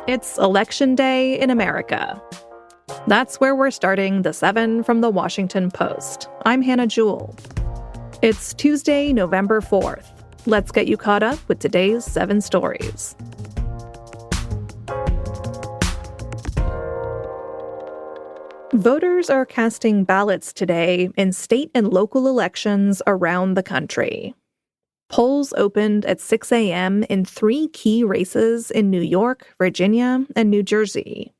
It's Election Day in America. That's where we're starting the 7 from the Washington Post. I'm Hannah Jewell. It's Tuesday, November 4th. Let's get you caught up with today's 7 stories. Voters are casting ballots today in state and local elections around the country. Polls opened at 6 a.m. in 3 key races in New York, Virginia, and New Jersey.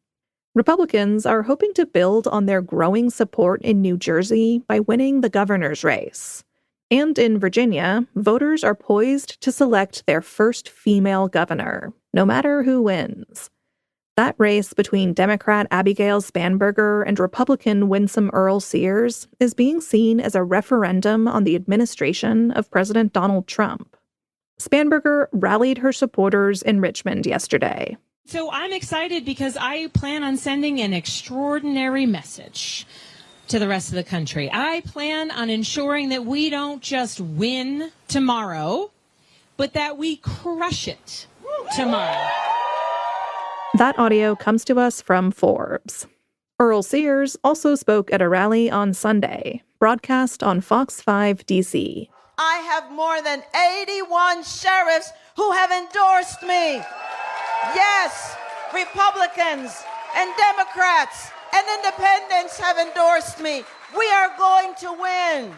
Republicans are hoping to build on their growing support in New Jersey by winning the governor's race. And in Virginia, voters are poised to select their first female governor, no matter who wins. That race between Democrat Abigail Spanberger and Republican Winsome Earl Sears is being seen as a referendum on the administration of President Donald Trump. Spanberger rallied her supporters in Richmond yesterday. So I'm excited because I plan on sending an extraordinary message to the rest of the country. I plan on ensuring that we don't just win tomorrow, but that we crush it tomorrow. That audio comes to us from Forbes. Earl Sears also spoke at a rally on Sunday, broadcast on Fox 5 DC. I have more than 81 sheriffs who have endorsed me. Yes, Republicans and Democrats and independents have endorsed me. We are going to win.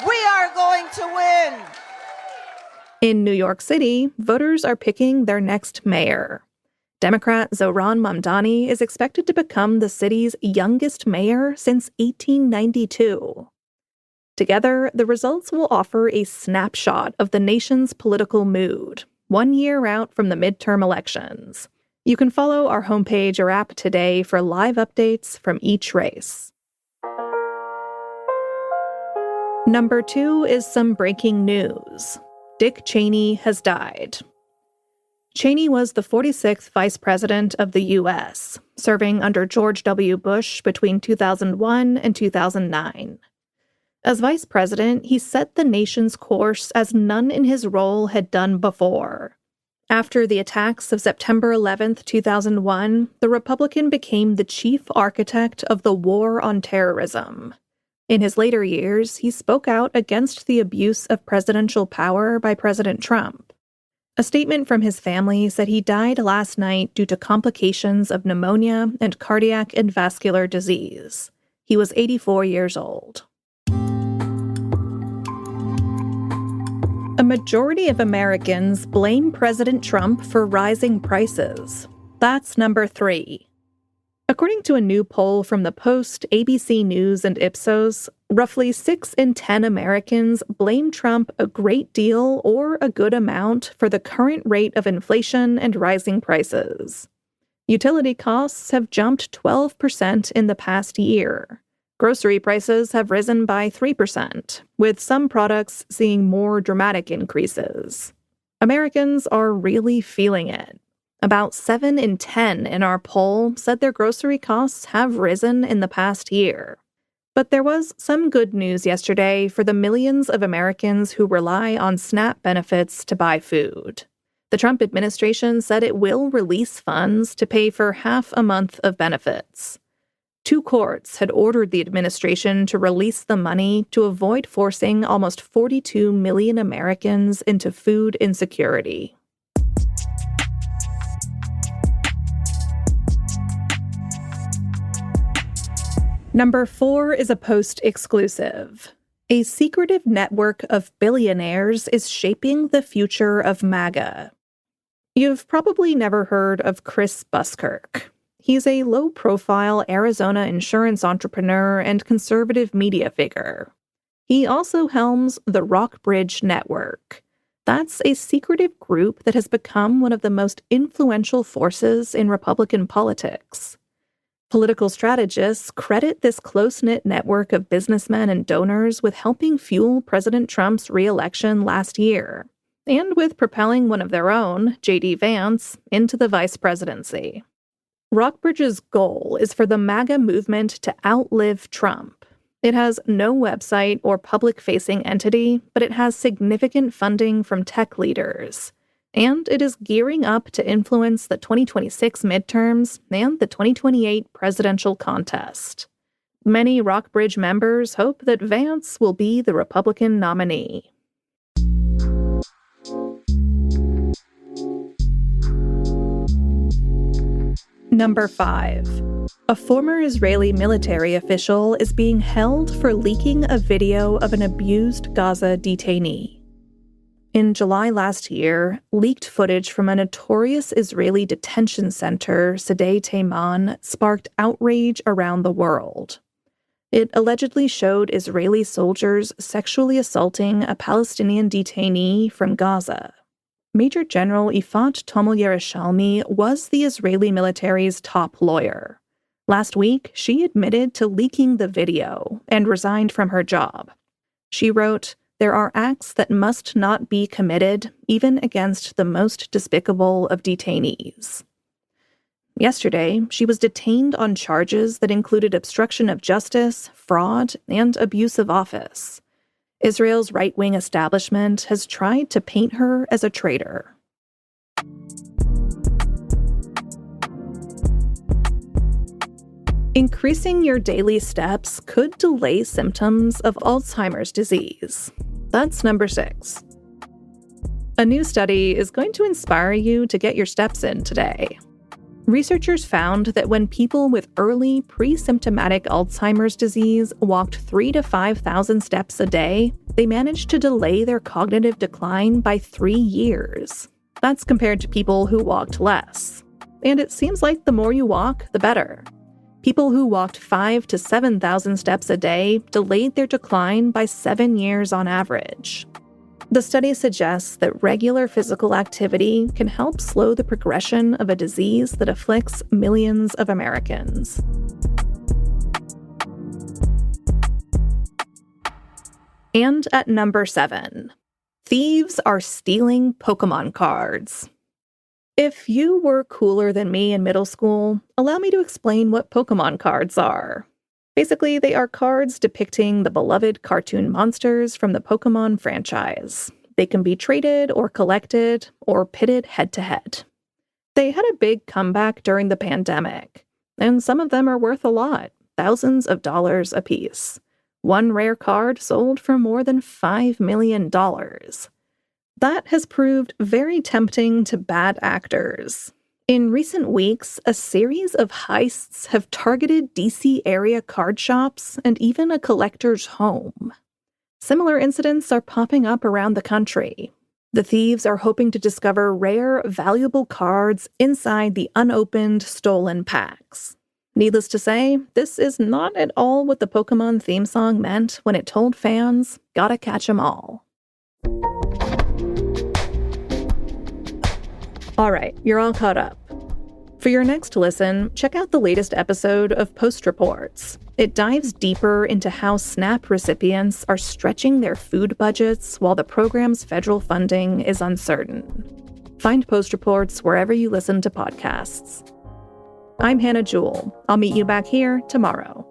We are going to win. In New York City, voters are picking their next mayor. Democrat Zohran Mamdani is expected to become the city's youngest mayor since 1892. Together, the results will offer a snapshot of the nation's political mood, 1 year out from the midterm elections. You can follow our homepage or app today for live updates from each race. Number 2 is some breaking news. Dick Cheney has died. Cheney was the 46th vice president of the U.S., serving under George W. Bush between 2001 and 2009. As vice president, he set the nation's course as none in his role had done before. After the attacks of September 11, 2001, the Republican became the chief architect of the war on terrorism. In his later years, he spoke out against the abuse of presidential power by President Trump. A statement from his family said he died last night due to complications of pneumonia and cardiac and vascular disease. He was 84 years old. A majority of Americans blame President Trump for rising prices. That's number 3. According to a new poll from the Post, ABC News, and Ipsos, roughly 6 in 10 Americans blame Trump a great deal or a good amount for the current rate of inflation and rising prices. Utility costs have jumped 12% in the past year. Grocery prices have risen by 3%, with some products seeing more dramatic increases. Americans are really feeling it. About 7 in 10 in our poll said their grocery costs have risen in the past year. But there was some good news yesterday for the millions of Americans who rely on SNAP benefits to buy food. The Trump administration said it will release funds to pay for half a month of benefits. 2 courts had ordered the administration to release the money to avoid forcing almost 42 million Americans into food insecurity. Number 4 is a Post exclusive. A secretive network of billionaires is shaping the future of MAGA. You've probably never heard of Chris Buskirk. He's a low-profile Arizona insurance entrepreneur and conservative media figure. He also helms the Rockbridge Network. That's a secretive group that has become one of the most influential forces in Republican politics. Political strategists credit this close-knit network of businessmen and donors with helping fuel President Trump's re-election last year, and with propelling one of their own, J.D. Vance, into the vice presidency. Rockbridge's goal is for the MAGA movement to outlive Trump. It has no website or public-facing entity, but it has significant funding from tech leaders. and it is gearing up to influence the 2026 midterms and the 2028 presidential contest. Many Rockbridge members hope that Vance will be the Republican nominee. Number 5. A former Israeli military official is being held for leaking a video of an abused Gaza detainee. In July last year, leaked footage from a notorious Israeli detention center, Sde Teiman, sparked outrage around the world. It allegedly showed Israeli soldiers sexually assaulting a Palestinian detainee from Gaza. Major General Ifat Tomel Yerushalmi was the Israeli military's top lawyer. Last week, she admitted to leaking the video and resigned from her job. She wrote, "There are acts that must not be committed, even against the most despicable of detainees." Yesterday, she was detained on charges that included obstruction of justice, fraud, and abuse of office. Israel's right-wing establishment has tried to paint her as a traitor. Increasing your daily steps could delay symptoms of Alzheimer's disease. That's number 6. A new study is going to inspire you to get your steps in today. Researchers found that when people with early pre-symptomatic Alzheimer's disease walked 3,000 to 5,000 steps a day, they managed to delay their cognitive decline by 3 years. That's compared to people who walked less. And it seems like the more you walk, the better. People who walked 5,000 to 7,000 steps a day delayed their decline by 7 years on average. The study suggests that regular physical activity can help slow the progression of a disease that afflicts millions of Americans. And at number 7, thieves are stealing Pokémon cards. If you were cooler than me in middle school, allow me to explain what Pokémon cards are. Basically, they are cards depicting the beloved cartoon monsters from the Pokémon franchise. They can be traded or collected or pitted head-to-head. They had a big comeback during the pandemic, and some of them are worth a lot, thousands of dollars apiece. One rare card sold for more than $5 million. That has proved very tempting to bad actors. In recent weeks, a series of heists have targeted DC area card shops and even a collector's home. Similar incidents are popping up around the country. The thieves are hoping to discover rare, valuable cards inside the unopened, stolen packs. Needless to say, this is not at all what the Pokémon theme song meant when it told fans, "Gotta catch 'em all." All right, you're all caught up. For your next listen, check out the latest episode of Post Reports. It dives deeper into how SNAP recipients are stretching their food budgets while the program's federal funding is uncertain. Find Post Reports wherever you listen to podcasts. I'm Hannah Jewell. I'll meet you back here tomorrow.